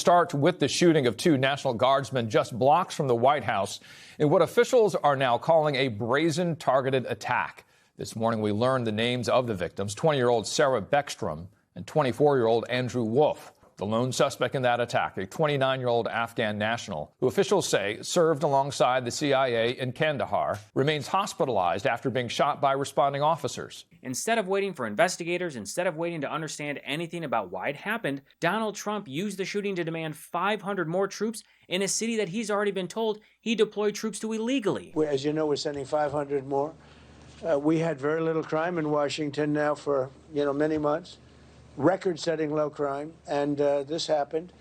start with the shooting of two National Guardsmen just blocks from the White House in what officials are now calling a brazen targeted attack. This morning, we learned the names of the victims, 20-year-old Sarah Beckstrom and 24-year-old Andrew Wolf. The lone suspect in that attack, a 29-year-old Afghan national, who officials say served alongside the CIA in Kandahar, remains hospitalized after being shot by responding officers. Instead of waiting for investigators, instead of waiting to understand anything about why it happened, Donald Trump used the shooting to demand 500 more troops in a city that he's already been told he deployed troops to illegally. As you know, we're sending 500 more. We had very little crime in Washington now for, many months. Record-setting low crime, and this happened.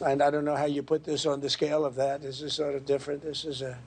And I don't know how you put this on the scale of that. This is sort of different. This is a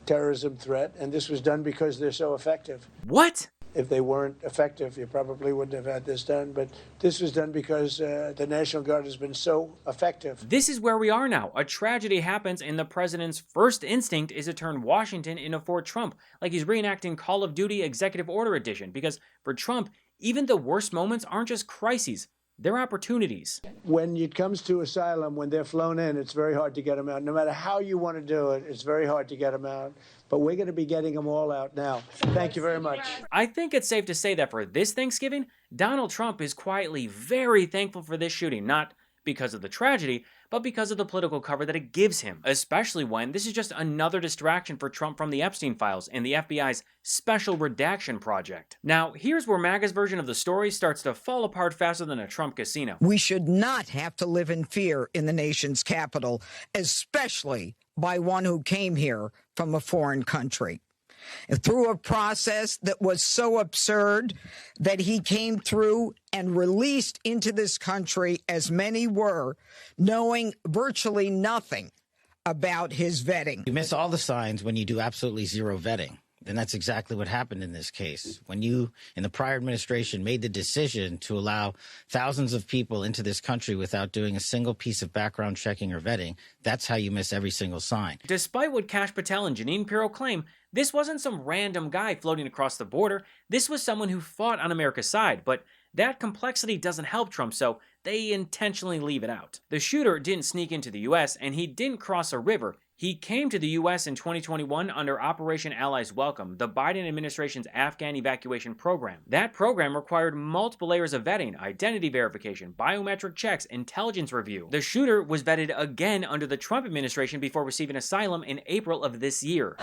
terrorism threat, and this was done because they're so effective. What? If they weren't effective, you probably wouldn't have had this done. But this was done because the National Guard has been so effective. This is where we are now. A tragedy happens, and the president's first instinct is to turn Washington into Fort Trump, like he's reenacting Call of Duty Executive Order Edition. Because for Trump, even the worst moments aren't just crises, they're opportunities. When it comes to asylum, when they're flown in, it's very hard to get them out. No matter how you want to do it, it's very hard to get them out. But we're going to be getting them all out now. Thank you very much. I think it's safe to say that for this Thanksgiving, Donald Trump is quietly very thankful for this shooting, not because of the tragedy, but because of the political cover that it gives him, especially when this is just another distraction for Trump from the Epstein files and the FBI's special Redaction Project. Now, here's where MAGA's version of the story starts to fall apart faster than a Trump casino. We should not have to live in fear in the nation's capital, especially by one who came here from a foreign country. Through a process that was so absurd that he came through and released into this country, as many were, knowing virtually nothing about his vetting. You miss all the signs when you do absolutely zero vetting. And that's exactly what happened in this case. When you, in the prior administration, made the decision to allow thousands of people into this country without doing a single piece of background checking or vetting, that's how you miss every single sign. Despite what Kash Patel and Jeanine Pirro claim, this wasn't some random guy floating across the border. This was someone who fought on America's side, but that complexity doesn't help Trump, so they intentionally leave it out. The shooter didn't sneak into the U.S., and he didn't cross a river. He came to the U.S. in 2021 under Operation Allies Welcome, the Biden administration's Afghan evacuation program. That program required multiple layers of vetting, identity verification, biometric checks, intelligence review. The shooter was vetted again under the Trump administration before receiving asylum in April of this year.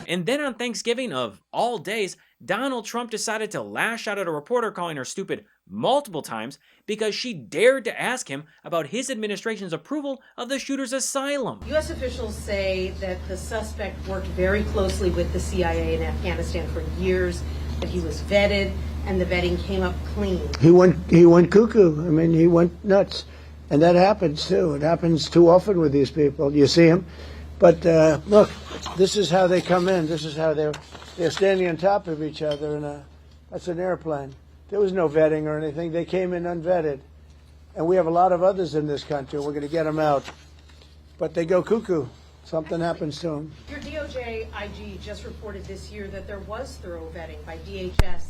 And then on Thanksgiving of all days, Donald Trump decided to lash out at a reporter calling her stupid multiple times because she dared to ask him about his administration's approval of the shooter's asylum. U.S. officials say that the suspect worked very closely with the CIA in Afghanistan for years, that he was vetted, and the vetting came up clean. He went cuckoo. I mean, he went nuts. And that happens, too. It happens too often with these people. You see them. But look, this is how they come in. This is how they're standing on top of each other, and that's an airplane. There was no vetting or anything. They came in unvetted. And we have a lot of others in this country. We're going to get them out. But they go cuckoo. Something happens to them. Your DOJ IG just reported this year that there was thorough vetting by DHS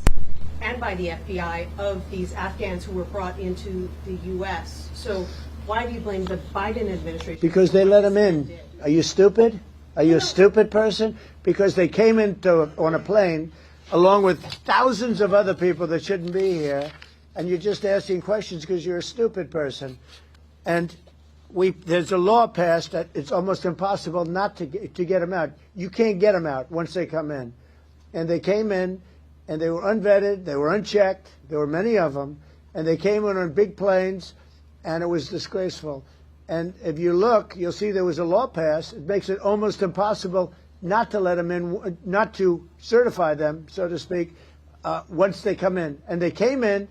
and by the FBI of these Afghans who were brought into the U.S. So why do you blame the Biden administration? Because they let them in. Are you stupid? Are you a stupid person? Because they came on a plane along with thousands of other people that shouldn't be here, and you're just asking questions because you're a stupid person. And there's a law passed that it's almost impossible not to get them out. You can't get them out once they come in. And they came in, and they were unvetted, they were unchecked, there were many of them, and they came in on big planes, and it was disgraceful. And if you look, you'll see there was a law passed. It makes it almost impossible not to let them in, not to certify them, so to speak, once they come in. And they came in,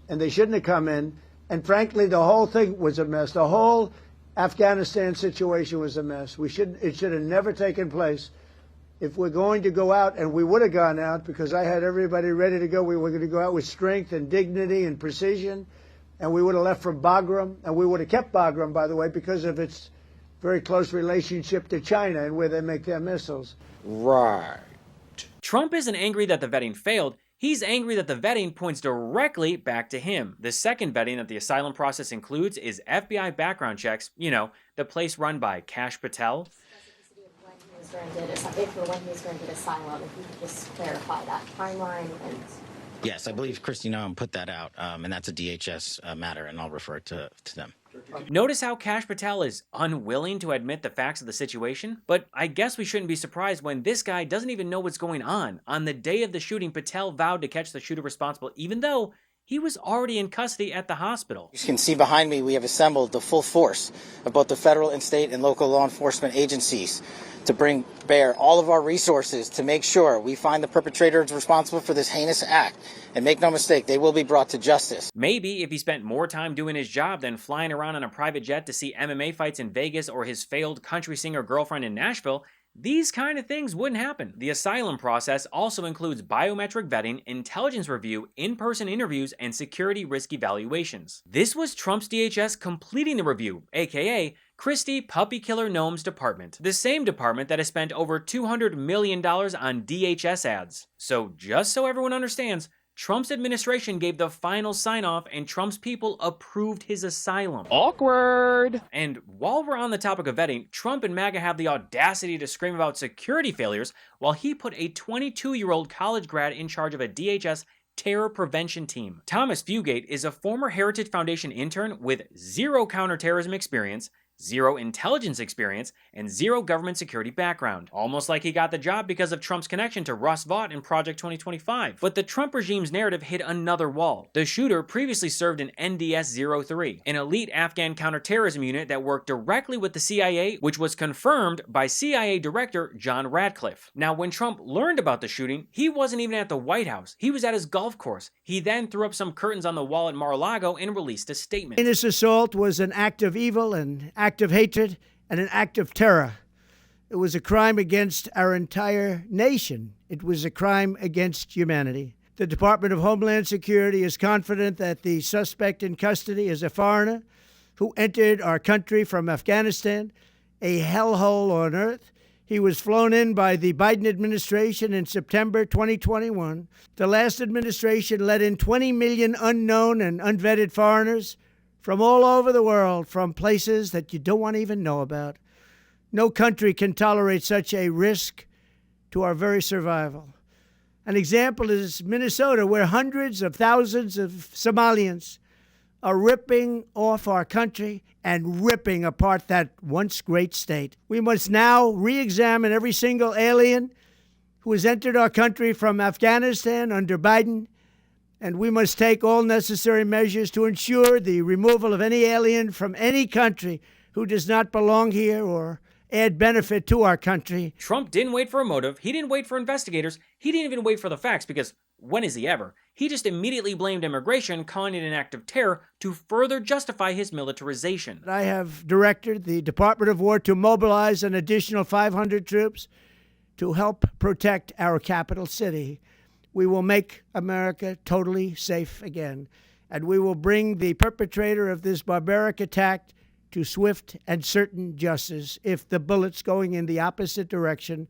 and they shouldn't have come in. And frankly, the whole thing was a mess. The whole Afghanistan situation was a mess. It should have never taken place. If we're going to go out, and we would have gone out because I had everybody ready to go, we were going to go out with strength and dignity and precision, and we would have left from Bagram, and we would have kept Bagram, by the way, because of its very close relationship to China and where they make their missiles. Right. Trump isn't angry that the vetting failed. He's angry that the vetting points directly back to him. The second vetting that the asylum process includes is FBI background checks, the place run by Kash Patel. If or when he was granted asylum, if you could just clarify that timeline. And Yes, I believe Christy Noam put that out, and that's a DHS matter, and I'll refer to them. Notice how Kash Patel is unwilling to admit the facts of the situation? But I guess we shouldn't be surprised when this guy doesn't even know what's going on. On the day of the shooting, Patel vowed to catch the shooter responsible, even though he was already in custody at the hospital. You can see behind me we have assembled the full force of both the federal and state and local law enforcement agencies to bring bear all of our resources to make sure we find the perpetrators responsible for this heinous act. And make no mistake, they will be brought to justice. Maybe if he spent more time doing his job than flying around on a private jet to see MMA fights in Vegas or his failed country singer girlfriend in Nashville, these kind of things wouldn't happen. The asylum process also includes biometric vetting, intelligence review, in-person interviews, and security risk evaluations. This was Trump's DHS completing the review, aka Christie Puppy Killer Noam's department, the same department that has spent over $200 million on DHS ads. So just so everyone understands, Trump's administration gave the final sign-off and Trump's people approved his asylum. Awkward! And while we're on the topic of vetting, Trump and MAGA have the audacity to scream about security failures while he put a 22-year-old college grad in charge of a DHS terror prevention team. Thomas Fugate is a former Heritage Foundation intern with zero counterterrorism experience, zero intelligence experience, and zero government security background. Almost like he got the job because of Trump's connection to Russ Vought in Project 2025. But the Trump regime's narrative hit another wall. The shooter previously served in NDS-03, an elite Afghan counterterrorism unit that worked directly with the CIA, which was confirmed by CIA Director John Ratcliffe. Now, when Trump learned about the shooting, he wasn't even at the White House. He was at his golf course. He then threw up some curtains on the wall at Mar-a-Lago and released a statement. This assault was an act of evil and act of hatred and an act of terror. It was a crime against our entire nation. It was a crime against humanity. The Department of Homeland Security is confident that the suspect in custody is a foreigner who entered our country from Afghanistan, a hellhole on earth. He was flown in by the Biden administration in September 2021. The last administration let in 20 million unknown and unvetted foreigners from all over the world, from places that you don't want to even know about. No country can tolerate such a risk to our very survival. An example is Minnesota, where hundreds of thousands of Somalians are ripping off our country and ripping apart that once great state. We must now re-examine every single alien who has entered our country from Afghanistan under Biden, and we must take all necessary measures to ensure the removal of any alien from any country who does not belong here or add benefit to our country. Trump didn't wait for a motive. He didn't wait for investigators. He didn't even wait for the facts, because when is he ever? He just immediately blamed immigration, calling it an act of terror to further justify his militarization. I have directed the Department of War to mobilize an additional 500 troops to help protect our capital city. We will make America totally safe again, and we will bring the perpetrator of this barbaric attack to swift and certain justice if the bullets going in the opposite direction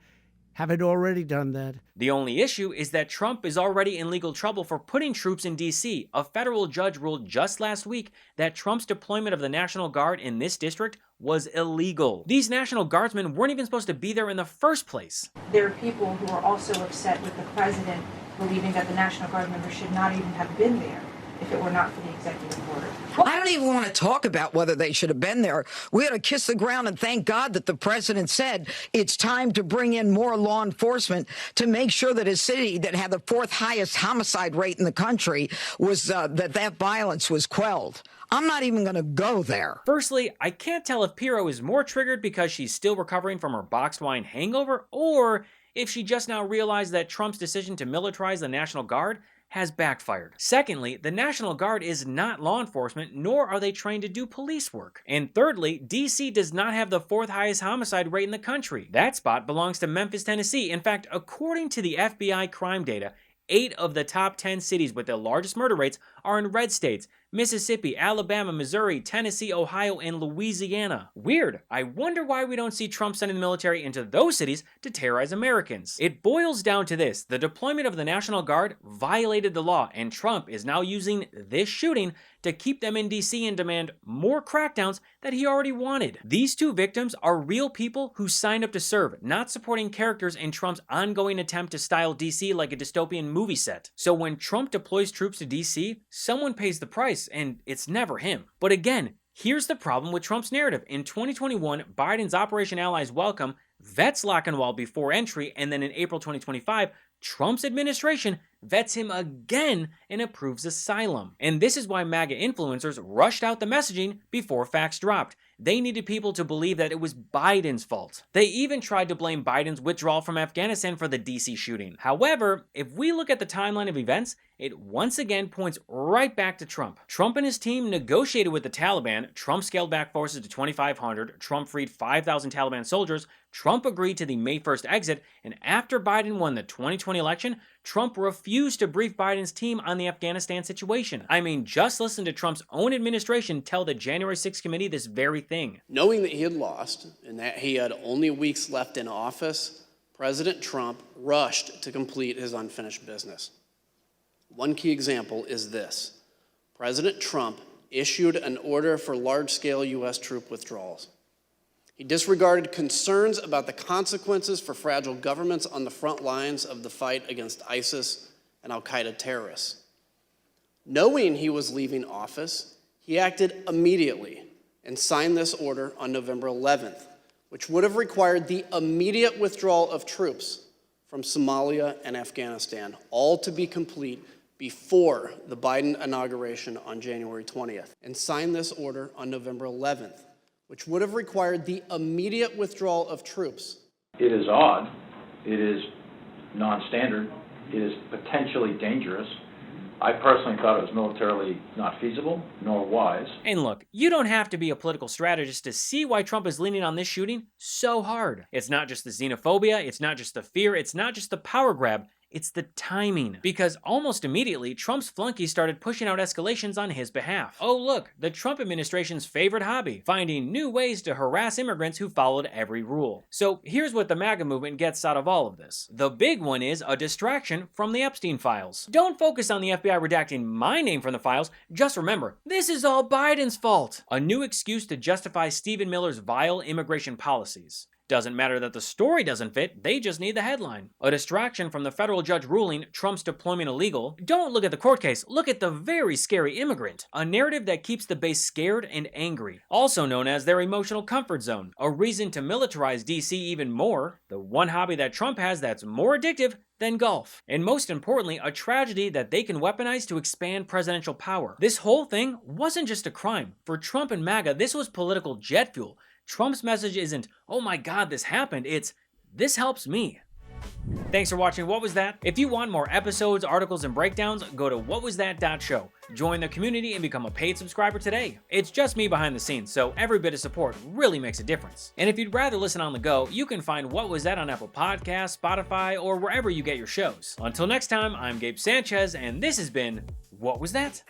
haven't already done that. The only issue is that Trump is already in legal trouble for putting troops in D.C. A federal judge ruled just last week that Trump's deployment of the National Guard in this district was illegal. These National Guardsmen weren't even supposed to be there in the first place. There are people who are also upset with the president believing that the National Guard members should not even have been there if it were not for the executive order. I don't even want to talk about whether they should have been there. We ought to kiss the ground and thank God that the president said it's time to bring in more law enforcement to make sure that a city that had the fourth highest homicide rate in the country was that violence was quelled. I'm not even going to go there. Firstly, I can't tell if Pirro is more triggered because she's still recovering from her boxed wine hangover, or if she just now realized that Trump's decision to militarize the National Guard has backfired. Secondly, the National Guard is not law enforcement, nor are they trained to do police work. And thirdly, DC does not have the fourth highest homicide rate in the country. That spot belongs to Memphis, Tennessee. In fact, according to the FBI crime data, 8 of the top 10 cities with the largest murder rates are in red states, Mississippi, Alabama, Missouri, Tennessee, Ohio, and Louisiana. Weird. I wonder why we don't see Trump sending the military into those cities to terrorize Americans. It boils down to this: the deployment of the National Guard violated the law, and Trump is now using this shooting to keep them in DC and demand more crackdowns that he already wanted. These two victims are real people who signed up to serve, not supporting characters in Trump's ongoing attempt to style DC like a dystopian movie set. So when Trump deploys troops to DC, someone pays the price, and it's never him. But again, here's the problem with Trump's narrative. In 2021, Biden's Operation Allies Welcome vets Lochinwall before entry, and then in April 2025, Trump's administration vets him again and approves asylum. And this is why MAGA influencers rushed out the messaging before facts dropped. They needed people to believe that it was Biden's fault. They even tried to blame Biden's withdrawal from Afghanistan for the DC shooting. However, if we look at the timeline of events, it once again points right back to Trump. Trump and his team negotiated with the Taliban. Trump scaled back forces to 2,500. Trump freed 5,000 Taliban soldiers. Trump agreed to the May 1st exit. And after Biden won the 2020 election, Trump refused to brief Biden's team on the Afghanistan situation. I mean, just listen to Trump's own administration tell the January 6th committee this very thing. Knowing that he had lost and that he had only weeks left in office, President Trump rushed to complete his unfinished business. One key example is this: President Trump issued an order for large-scale U.S. troop withdrawals. He disregarded concerns about the consequences for fragile governments on the front lines of the fight against ISIS and al-Qaeda terrorists. Knowing he was leaving office, he acted immediately and signed this order on November 11th, which would have required the immediate withdrawal of troops from Somalia and Afghanistan, all to be complete before the Biden inauguration on January 20th, and signed this order on November 11th, which would have required the immediate withdrawal of troops. It is odd, it is non-standard, it is potentially dangerous. I personally thought it was militarily not feasible, nor wise. And look, you don't have to be a political strategist to see why Trump is leaning on this shooting so hard. It's not just the xenophobia, it's not just the fear, it's not just the power grab, it's the timing. Because almost immediately, Trump's flunkies started pushing out escalations on his behalf. Oh look, the Trump administration's favorite hobby, finding new ways to harass immigrants who followed every rule. So here's what the MAGA movement gets out of all of this. The big one is a distraction from the Epstein files. Don't focus on the FBI redacting my name from the files, just remember, this is all Biden's fault. A new excuse to justify Stephen Miller's vile immigration policies. Doesn't matter that the story doesn't fit, they just need the headline. A distraction from the federal judge ruling Trump's deployment illegal. Don't look at the court case, look at the very scary immigrant. A narrative that keeps the base scared and angry. Also known as their emotional comfort zone. A reason to militarize DC even more. The one hobby that Trump has that's more addictive than golf. And most importantly, a tragedy that they can weaponize to expand presidential power. This whole thing wasn't just a crime. For Trump and MAGA, this was political jet fuel. Trump's message isn't, oh my god, this happened, it's, this helps me. Thanks for watching What Was That? If you want more episodes, articles, and breakdowns, go to whatwasthat.show. Join the community and become a paid subscriber today. It's just me behind the scenes, so every bit of support really makes a difference. And if you'd rather listen on the go, you can find What Was That on Apple Podcasts, Spotify, or wherever you get your shows. Until next time, I'm Gabe Sanchez, and this has been What Was That?